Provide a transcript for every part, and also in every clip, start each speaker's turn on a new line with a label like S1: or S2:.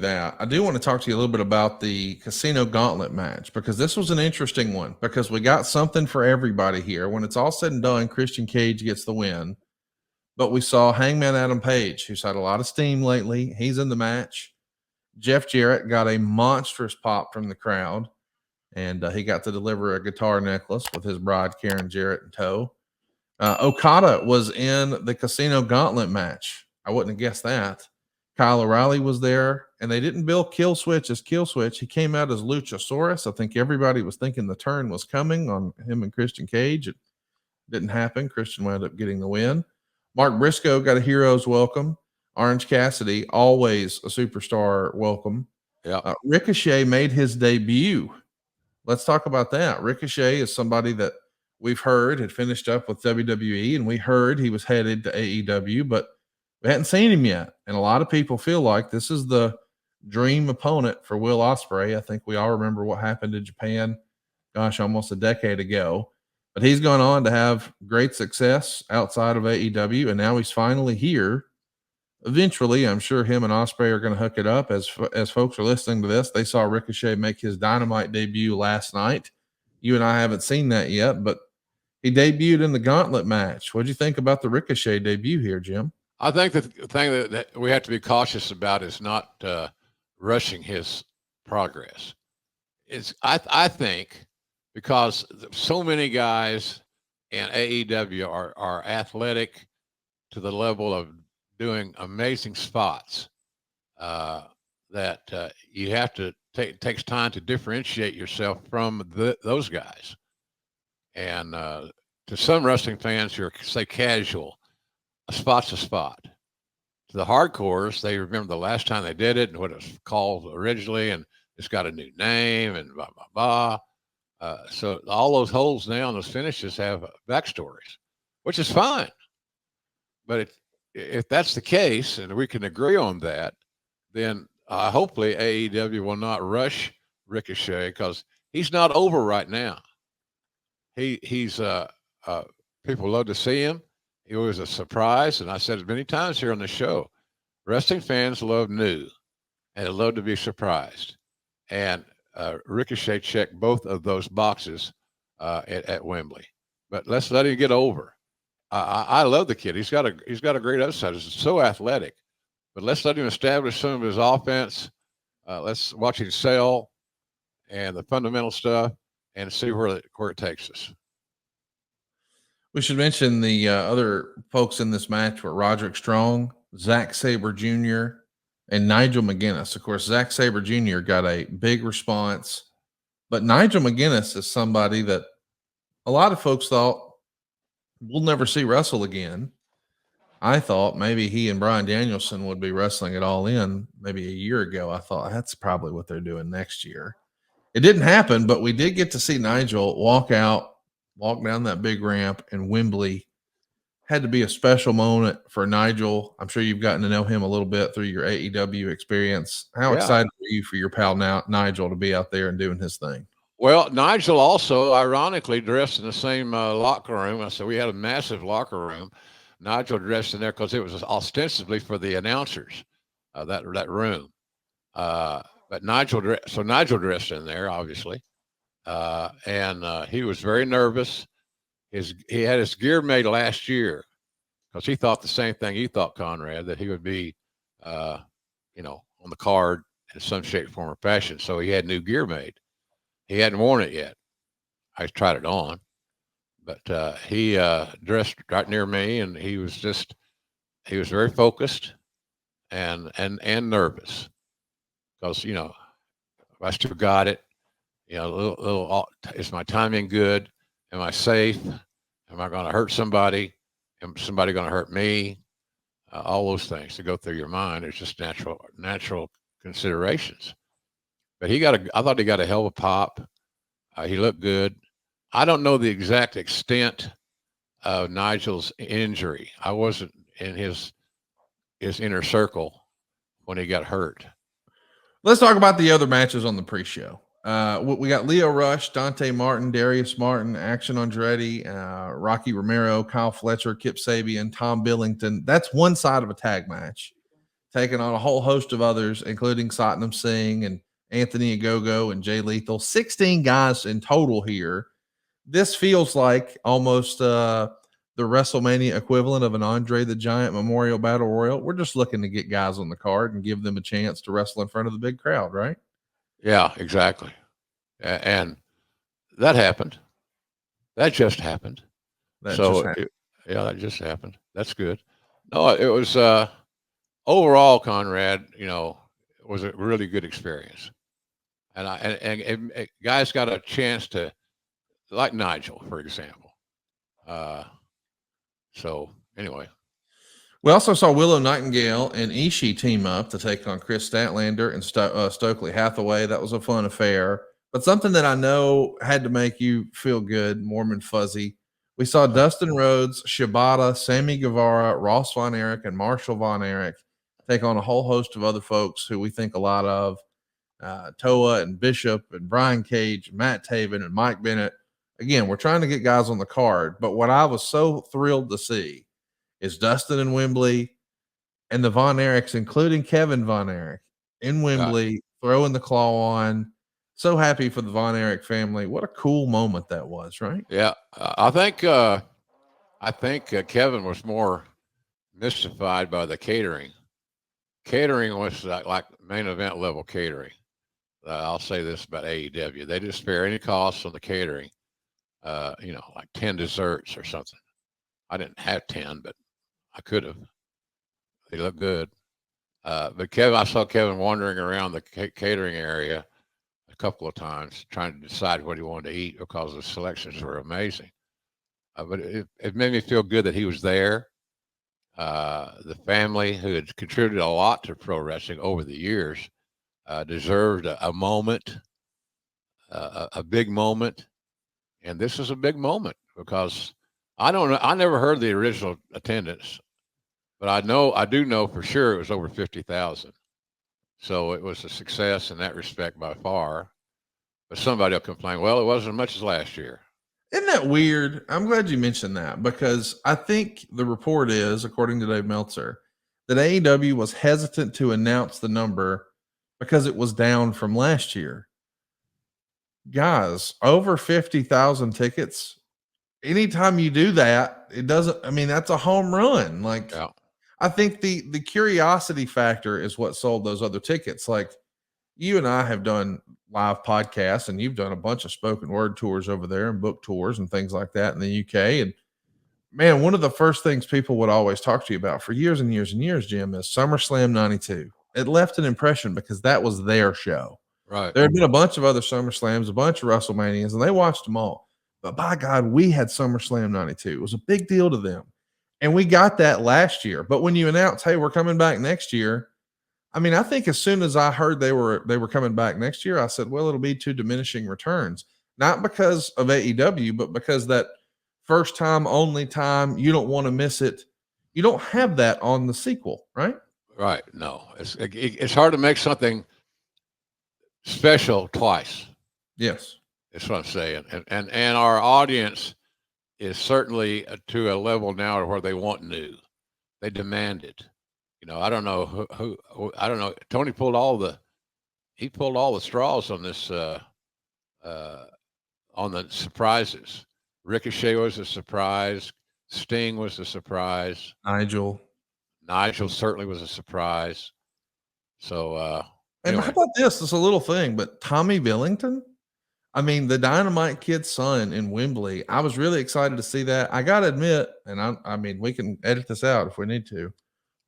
S1: that. I do want to talk to you a little bit about the Casino Gauntlet match, because this was an interesting one, because we got something for everybody here. When it's all said and done, Christian Cage gets the win, but we saw Hangman Adam Page, who's had a lot of steam lately. He's in the match. Jeff Jarrett got a monstrous pop from the crowd, and he got to deliver a guitar necklace with his bride Karen Jarrett in tow. Okada was in the Casino Gauntlet match. I wouldn't have guessed that. Kyle O'Reilly was there, and they didn't bill Kill Switch as Kill Switch. He came out as Luchasaurus. I think everybody was thinking the turn was coming on him and Christian Cage. It didn't happen. Christian wound up getting the win. Mark Briscoe got a hero's welcome. Orange Cassidy, always a superstar welcome.
S2: Yeah.
S1: Ricochet made his debut. Let's talk about that. Ricochet is somebody that we've heard had finished up with WWE, and we heard he was headed to AEW, but we hadn't seen him yet. And a lot of people feel like this is the dream opponent for Will Ospreay. I think we all remember what happened in Japan, gosh, almost a decade ago. But he's gone on to have great success outside of AEW, and now he's finally here. Eventually, I'm sure him and Ospreay are going to hook it up. As folks are listening to this, they saw Ricochet make his Dynamite debut last night. You and I haven't seen that yet, but he debuted in the Gauntlet match. What do you think about the Ricochet debut here, Jim?
S2: I think the thing that we have to be cautious about is not rushing his progress. I think because so many guys in AEW are athletic to the level of doing amazing spots that you have to it takes time to differentiate yourself from those guys. And to some wrestling fans who are, say, casual, a spot's a spot. To the hardcores, they remember the last time they did it and what it was called originally, and it's got a new name and blah, blah, blah. So all those holes now and those finishes have backstories, which is fine. But if that's the case, and we can agree on that, then hopefully AEW will not rush Ricochet, because he's not over right now. He's people love to see him. He was a surprise, and I said it many times here on the show. Wrestling fans love new, and they love to be surprised. And Ricochet checked both of those boxes at Wembley. But let's let him get over. I love the kid. He's got a great upside. He's so athletic. But let's let him establish some of his offense. Let's watch him sell and the fundamental stuff, and see where it takes us.
S1: We should mention the other folks in this match were Roderick Strong, Zack Sabre Jr., and Nigel McGuinness. Of course, Zack Sabre Jr. got a big response, but Nigel McGuinness is somebody that a lot of folks thought we'll never see wrestle again. I thought maybe he and Bryan Danielson would be wrestling it All In maybe a year ago. I thought that's probably what they're doing next year. It didn't happen, but we did get to see Nigel walk down that big ramp in Wembley. Had to be a special moment for Nigel. I'm sure you've gotten to know him a little bit through your AEW experience. How excited are you for your pal Nigel to be out there and doing his thing?
S2: Well, Nigel also, ironically, dressed in the same locker room. So we had a massive locker room. Nigel dressed in there because it was ostensibly for the announcers, that room. But Nigel dressed in there, obviously. And he was very nervous. He had his gear made last year because he thought the same thing you thought, Conrad, that he would be, on the card in some shape, form, or fashion. So he had new gear made. He hadn't worn it yet. I tried it on, but he dressed right near me, and he was very focused and nervous because I still got it. Is my timing good? Am I safe? Am I going to hurt somebody? Am somebody going to hurt me? All those things to go through your mind. It's just natural considerations. But I thought he got a hell of a pop. He looked good. I don't know the exact extent of Nigel's injury. I wasn't in his inner circle when he got hurt.
S1: Let's talk about the other matches on the pre-show. We got Leo Rush, Dante Martin, Darius Martin, Action Andretti, Rocky Romero, Kyle Fletcher, Kip Sabian, Tom Billington. That's one side of a tag match. taking on a whole host of others, including Satnam Singh and Anthony Ogogo and Jay Lethal. 16 guys in total here. This feels like almost the WrestleMania equivalent of an Andre the Giant Memorial Battle Royal. We're just looking to get guys on the card and give them a chance to wrestle in front of the big crowd, right?
S2: Yeah, exactly. And that happened. That just happened.
S1: That
S2: just happened. That's good. No, it was overall, Conrad, it was a really good experience. And guys got a chance to, like Nigel, for example. So anyway.
S1: We also saw Willow Nightingale and Ishii team up to take on Chris Statlander and Stokely Hathaway. That was a fun affair. But something that I know had to make you feel good, Mormon Fuzzy. We saw Dustin Rhodes, Shibata, Sammy Guevara, Ross Von Erich, and Marshall Von Erich take on a whole host of other folks who we think a lot of. Toa and Bishop and Brian Cage, Matt Taven and Mike Bennett. Again, we're trying to get guys on the card. But what I was so thrilled to see is Dustin and Wembley and the Von Erichs, including Kevin Von Erich in Wembley, throwing the claw on. So happy for the Von Erich family. What a cool moment that was, right?
S2: Yeah. I think Kevin was more mystified by the catering. Catering was like main event level catering. I'll say this about AEW. They didn't spare any costs on the catering, like 10 desserts or something. I didn't have 10, but I could have. They look good. But I saw Kevin wandering around the catering area a couple of times trying to decide what he wanted to eat because the selections were amazing. But it made me feel good that he was there. The family, who had contributed a lot to pro wrestling over the years, deserved a moment, a big moment. And this is a big moment because I don't know. I never heard the original attendance, but I do know for sure it was over 50,000. So it was a success in that respect by far. But somebody will complain, well, it wasn't as much as last year.
S1: Isn't that weird? I'm glad you mentioned that because I think the report is, according to Dave Meltzer, that AEW was hesitant to announce the number because it was down from last year. Guys, over 50,000 tickets. Anytime you do that, that's a home run. Like, yeah. I think the curiosity factor is what sold those other tickets. Like, you and I have done live podcasts and you've done a bunch of spoken word tours over there and book tours and things like that in the UK. And man, one of the first things people would always talk to you about for years and years and years, Jim, is SummerSlam 92. It left an impression because that was their show.
S2: Right.
S1: There had been a bunch of other SummerSlams, a bunch of WrestleManias, and they watched them all. But by God, we had SummerSlam 92. It was a big deal to them. And we got that last year. But when you announce, hey, we're coming back next year, I think as soon as I heard they were coming back next year, I said, well, it'll be two diminishing returns, not because of AEW, but because that first time, only time, you don't want to miss it. You don't have that on the sequel, right?
S2: Right. No, it's hard to make something special twice.
S1: Yes.
S2: That's what I'm saying. And our audience is certainly to a level now where they want new. They demand it. I don't know who I don't know. Tony pulled all the straws on this, on the surprises. Ricochet was a surprise. Sting was a surprise.
S1: Nigel
S2: certainly was a surprise. So,
S1: anyway. And how about this? It's a little thing, but Tommy Billington, the Dynamite Kid's son in Wembley. I was really excited to see that. I got to admit, and we can edit this out if we need to.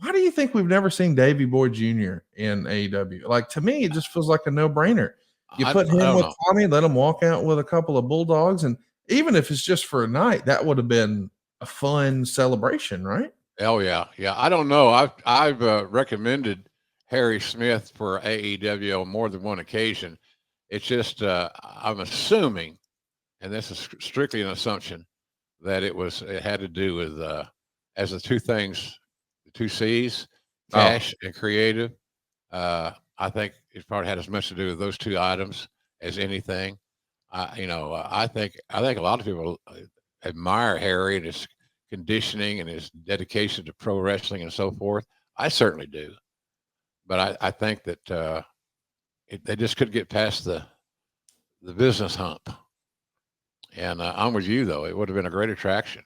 S1: Why do you think we've never seen Davey Boy Jr. in AEW? Like, to me, it just feels like a no-brainer. You put him with Tommy, let him walk out with a couple of Bulldogs, and even if it's just for a night, that would have been a fun celebration, right?
S2: Oh, yeah. Yeah, I don't know. I've recommended Harry Smith for AEW on more than one occasion. It's just I'm assuming, and this is strictly an assumption, that it had to do with as the two things, the two C's, cash and creative. I think it probably had as much to do with those two items as anything. I think a lot of people admire Harry and his conditioning and his dedication to pro wrestling and so forth. I certainly do. but I think that they just couldn't get past the business hump. And I'm with you, though. It would have been a great attraction.